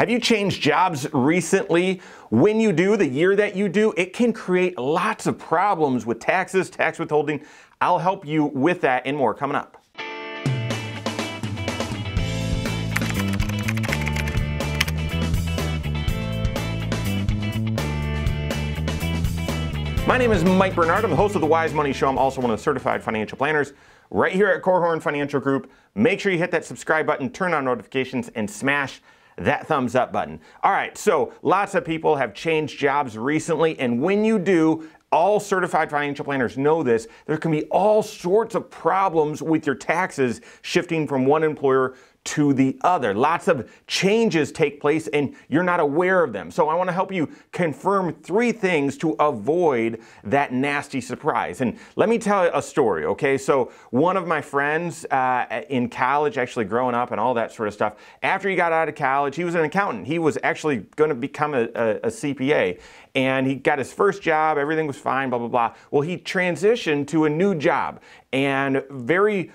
Have you changed jobs recently? When you do, the year that you do, it can create lots of problems with taxes, tax withholding. I'll help you with that and more coming up. My name is Mike Bernard. I'm the host of the Wise Money Show. I'm also one of the certified financial planners right here at Korhorn Financial Group. Make sure you hit that subscribe button, turn on notifications, and smash that thumbs up button. All right, so lots of people have changed jobs recently, and when you do, all certified financial planners know this, there can be all sorts of problems with your taxes shifting from one employer to the other. Lots of changes take place and you're not aware of them. So I want to help you confirm 3 things to avoid that nasty surprise. And let me tell you a story, okay? So one of my friends in college, actually growing up and all that sort of stuff, after he got out of college, he was an accountant. He was actually going to become a CPA. And he got his first job, everything was fine, blah, blah, blah. Well, he transitioned to a new job, and very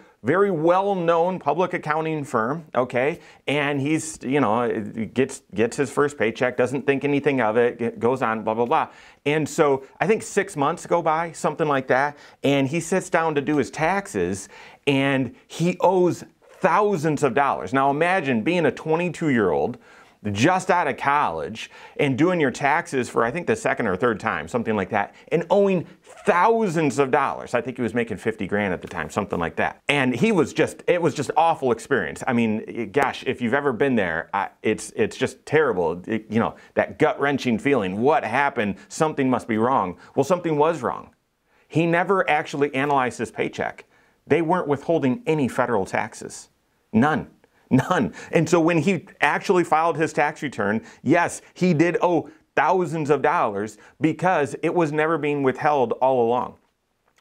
well-known public accounting firm, okay? And he's, gets his first paycheck, doesn't think anything of it, goes on, blah, blah, blah. And so I think 6 months go by, something like that, and he sits down to do his taxes, and he owes thousands of dollars. Now imagine being a 22-year-old, just out of college and doing your taxes for, I think, the second or third time, something like that, and owing thousands of dollars. I think he was making 50 grand at the time, something like that. And it was just awful experience. I mean, gosh, if you've ever been there, it's just terrible. That gut-wrenching feeling. What happened? Something must be wrong. Well, something was wrong. He never actually analyzed his paycheck. They weren't withholding any federal taxes. None. None. And so when he actually filed his tax return, yes, he did owe thousands of dollars because it was never being withheld all along.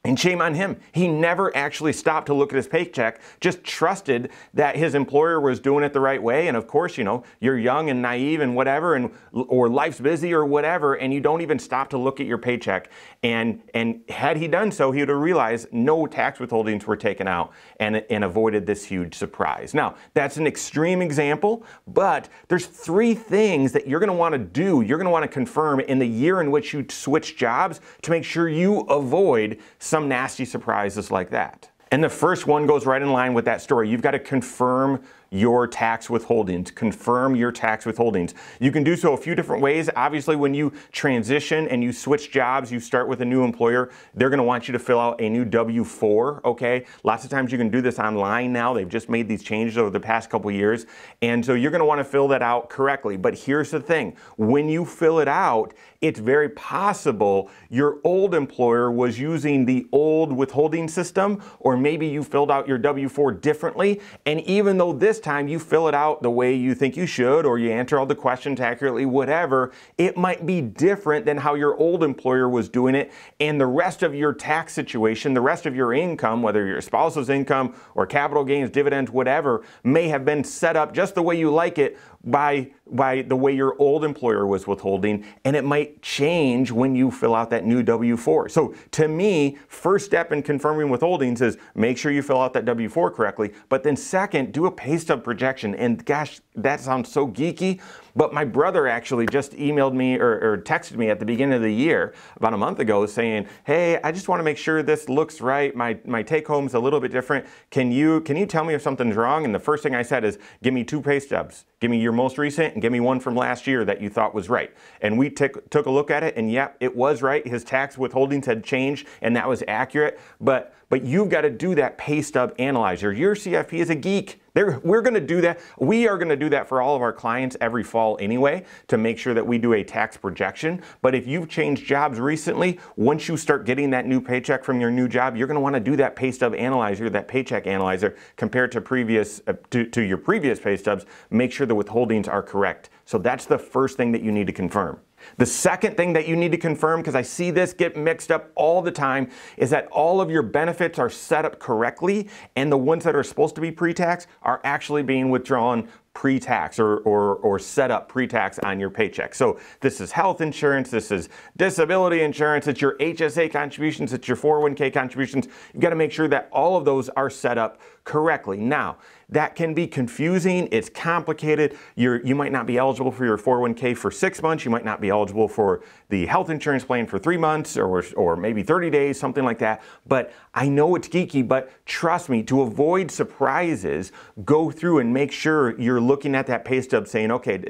And shame on him. He never actually stopped to look at his paycheck, just trusted that his employer was doing it the right way. And of course, you're young and naive and whatever, or life's busy or whatever, and you don't even stop to look at your paycheck. And had he done so, he would have realized no tax withholdings were taken out and avoided this huge surprise. Now, that's an extreme example, but there's 3 things that you're going to want to do, you're going to want to confirm in the year in which you switch jobs to make sure you avoid some nasty surprises like that. And the first one goes right in line with that story. You've got to confirm your tax withholdings. Confirm your tax withholdings. You can do so a few different ways. Obviously, when you transition and you switch jobs, you start with a new employer, they're going to want you to fill out a new W-4, okay? Lots of times you can do this online now. They've just made these changes over the past couple of years. And so you're going to want to fill that out correctly. But here's the thing. When you fill it out, it's very possible your old employer was using the old withholding system, or maybe you filled out your W-4 differently. And even though this time you fill it out the way you think you should, or you answer all the questions accurately, whatever, it might be different than how your old employer was doing it. And the rest of your tax situation, the rest of your income, whether your spouse's income or capital gains, dividends, whatever, may have been set up just the way you like it by the way your old employer was withholding, and it might change when you fill out that new W-4. So to me, first step in confirming withholdings is make sure you fill out that W-4 correctly, but then second, do a pay stub projection. And gosh, that sounds so geeky, but my brother actually just emailed me or texted me at the beginning of the year, about a month ago, saying, hey, I just want to make sure this looks right. My take home's a little bit different. Can you tell me if something's wrong? And the first thing I said is, give me 2 pay stubs. Give me your most recent and give me one from last year that you thought was right. And we took a look at it, and yep, it was right. His tax withholdings had changed, and that was accurate. But you've got to do that pay stub analyzer. Your CFP is a geek. We're going to do that. We are going to do that for all of our clients every fall anyway, to make sure that we do a tax projection. But if you've changed jobs recently, once you start getting that new paycheck from your new job, you're going to want to do that pay stub analyzer, that paycheck analyzer, compared to to your previous pay stubs. Make sure the withholdings are correct. So that's the first thing that you need to confirm. The second thing that you need to confirm, because I see this get mixed up all the time, is that all of your benefits are set up correctly, and the ones that are supposed to be pre-tax are actually being withdrawn pre-tax or set up pre-tax on your paycheck. So this is health insurance, this is disability insurance, it's your HSA contributions, it's your 401k contributions. You've got to make sure that all of those are set up correctly. Now, that can be confusing, it's complicated. You might not be eligible for your 401k for 6 months, you might not be eligible for the health insurance plan for 3 months or maybe 30 days, something like that. But I know it's geeky, but trust me, to avoid surprises, go through and make sure you're looking at that pay stub saying, okay,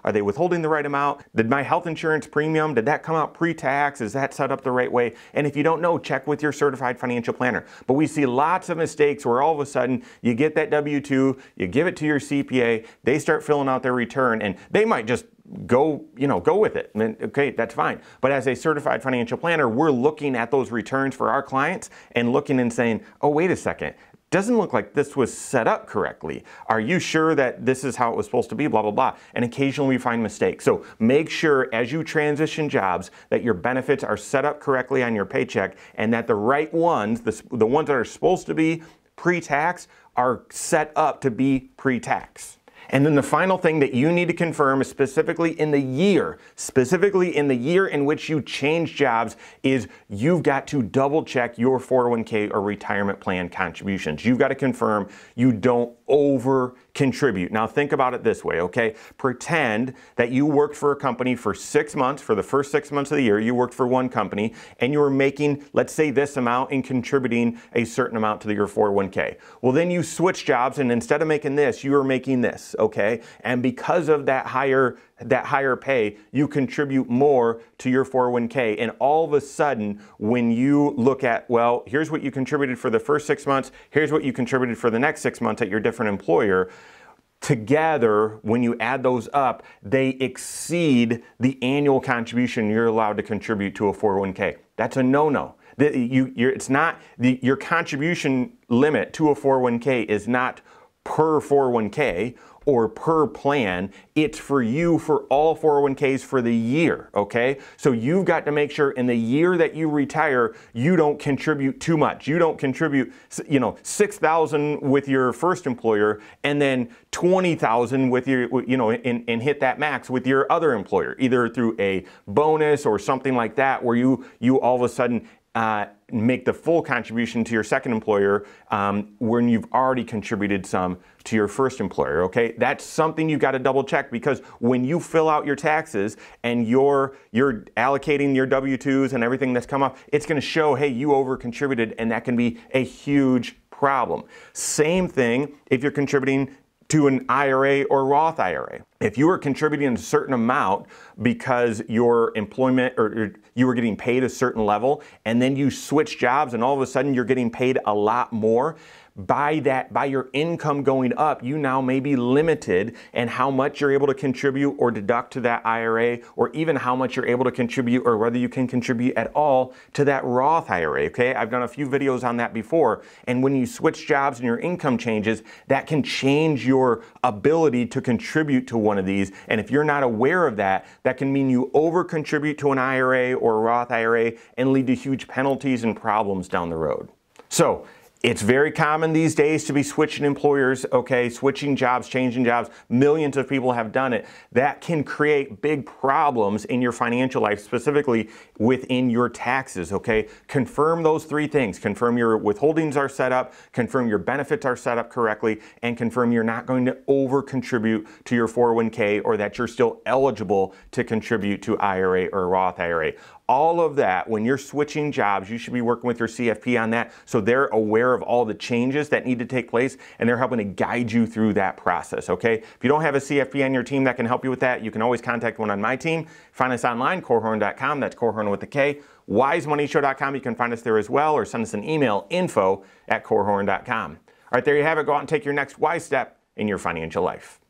are they withholding the right amount? Did my health insurance premium, did that come out pre-tax? Is that set up the right way? And if you don't know, check with your certified financial planner. But we see lots of mistakes where all of a sudden you get that W-2, you give it to your CPA, they start filling out their return, and they might just go with it. And okay, that's fine. But as a certified financial planner, we're looking at those returns for our clients and looking and saying, oh, wait a second. Doesn't look like this was set up correctly. Are you sure that this is how it was supposed to be? Blah, blah, blah. And occasionally we find mistakes. So make sure as you transition jobs that your benefits are set up correctly on your paycheck and that the right ones, the ones that are supposed to be pre-tax, are set up to be pre-tax. And then the final thing that you need to confirm is specifically in the year in which you change jobs is you've got to double check your 401k or retirement plan contributions. You've got to confirm you don't over contribute. Now think about it this way, okay? Pretend that you worked for a company for 6 months, for the first 6 months of the year, you worked for one company and you were making, let's say, this amount and contributing a certain amount to your 401k. Well, then you switch jobs and instead of making this, you were making this, okay? And because of that higher pay, you contribute more to your 401k. And all of a sudden, when you look at, well, here's what you contributed for the first 6 months, here's what you contributed for the next 6 months at your different employer, together, when you add those up, they exceed the annual contribution you're allowed to contribute to a 401k. That's a no-no. Your contribution limit to a 401k is not per 401k or per plan, it's for you for all 401ks for the year, okay? So you've got to make sure in the year that you retire, you don't contribute too much. You don't contribute, $6,000 with your first employer and then $20,000 with your, and hit that max with your other employer, either through a bonus or something like that, where you all of a sudden make the full contribution to your second employer when you've already contributed some to your first employer, okay? That's something you've got to double check, because when you fill out your taxes and you're allocating your W-2s and everything that's come up, it's going to show, hey, you over contributed, and that can be a huge problem. Same thing if you're contributing to an IRA or Roth IRA. If you were contributing a certain amount because your employment or you were getting paid a certain level, and then you switch jobs and all of a sudden you're getting paid a lot more, by your income going up, you now may be limited in how much you're able to contribute or deduct to that IRA, or even how much you're able to contribute or whether you can contribute at all to that Roth IRA, okay? I've done a few videos on that before, and when you switch jobs and your income changes, that can change your ability to contribute to one of these, and if you're not aware of that, that can mean you over contribute to an IRA or a Roth IRA and lead to huge penalties and problems down the road. So, it's very common these days to be switching employers, okay, switching jobs, changing jobs. Millions of people have done it. That can create big problems in your financial life, specifically within your taxes, okay? Confirm those three things. Confirm your withholdings are set up, confirm your benefits are set up correctly, and confirm you're not going to over contribute to your 401k, or that you're still eligible to contribute to IRA or Roth IRA. All of that, when you're switching jobs, you should be working with your CFP on that, so they're aware of all the changes that need to take place, and they're helping to guide you through that process, okay? If you don't have a CFP on your team that can help you with that, you can always contact one on my team. Find us online, Korhorn.com, that's Korhorn with a K. WiseMoneyShow.com, you can find us there as well, or send us an email, info@Korhorn.com. All right, there you have it. Go out and take your next wise step in your financial life.